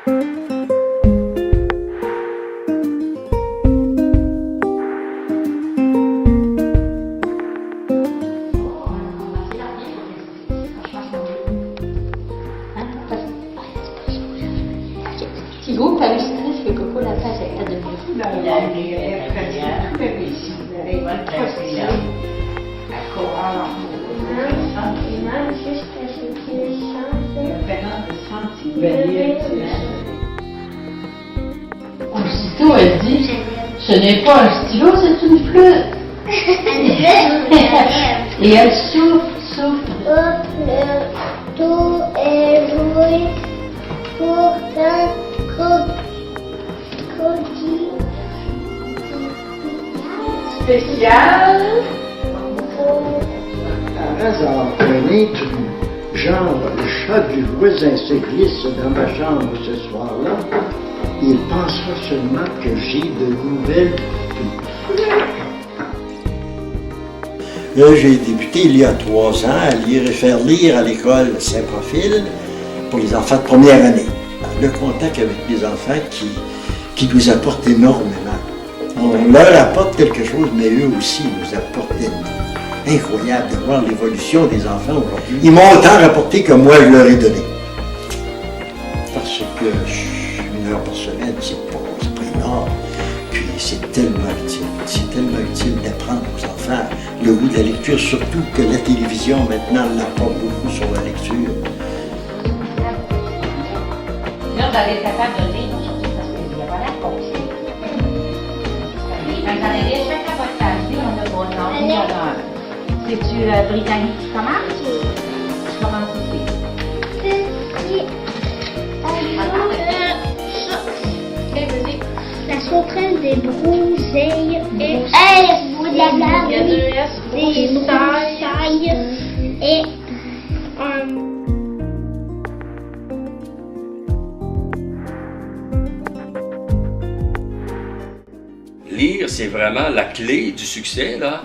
Petit groupe avec stress que Coco la page avec ta demi. Aussitôt, elle dit, ce n'est pas un stylo, c'est une flûte. Et elle souffle. Tout est joué pour un croquis Spécial. Par hasard, un intrus, genre le chat du voisin se glisse dans ma chambre ce soir-là, il pensera seulement que j'ai de nouvelles flûtes. Là, j'ai débuté il y a 3 ans à lire et faire lire à l'école Saint-Profil pour les enfants de première année. Le contact avec les enfants qui nous apporte énormément. On leur apporte quelque chose, mais eux aussi nous apportent énormément. Incroyable de voir l'évolution des enfants aujourd'hui. Ils m'ont autant rapporté que moi je leur ai donné. Parce que 1 heure par semaine, c'est pas énorme. Puis c'est tellement utile d'apprendre aux enfants le goût de la lecture, surtout que la télévision maintenant l'apporte beaucoup sur la lecture. Là, vous allez être capable de lire aujourd'hui parce qu'il n'y a pas l'air compliqué. Quand vous allez lire chaque reportage, on a bon nom, on a c'est-tu britannique qui commence ou tu commences ici? La sauterelle des brouseilles et la barbe des broussailles et Lire, c'est vraiment la clé du succès, là.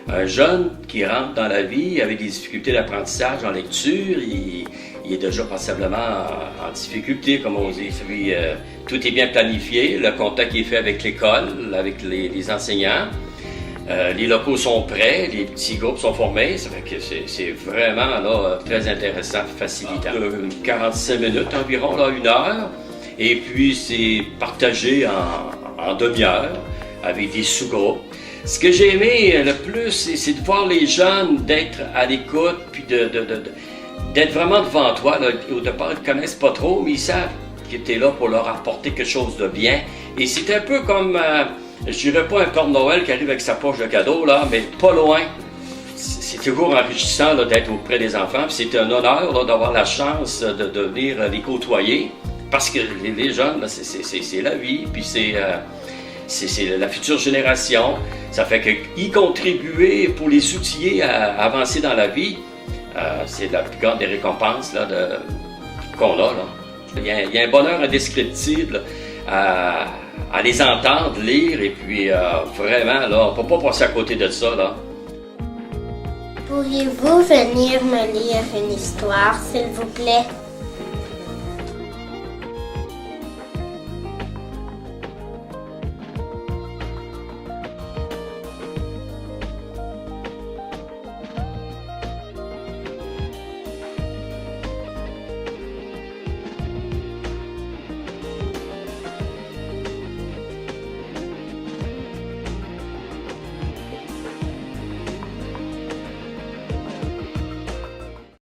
Un jeune qui rentre dans la vie avec des difficultés d'apprentissage en lecture, il est déjà passablement en difficulté, comme on dit. Puis, tout est bien planifié, le contact est fait avec l'école, avec les enseignants. Les locaux sont prêts, les petits groupes sont formés, ça fait que c'est vraiment là, très intéressant, facilitant. 45 minutes environ, là, 1 heure, et puis c'est partagé en demi-heure avec des sous-groupes. Ce que j'ai aimé le plus, c'est de voir les jeunes, d'être à l'écoute, puis d'être vraiment devant toi. Là. Au départ, ils ne connaissent pas trop, mais ils savent que tu es là pour leur apporter quelque chose de bien. Et c'est un peu comme, je dirais pas un Père Noël qui arrive avec sa poche de cadeaux, là, mais pas loin. C'est toujours enrichissant là, d'être auprès des enfants. C'est un honneur là, d'avoir la chance de venir les côtoyer, parce que les jeunes, là, c'est la vie, puis c'est la future génération. Ça fait qu'y contribuer pour les outiller à avancer dans la vie, c'est la plus grande des récompenses là, qu'on a. Là. Il y a un bonheur indescriptible à les entendre lire et puis vraiment, là, on ne peut pas passer à côté de ça. Là. Pourriez-vous venir me lire une histoire, s'il vous plaît?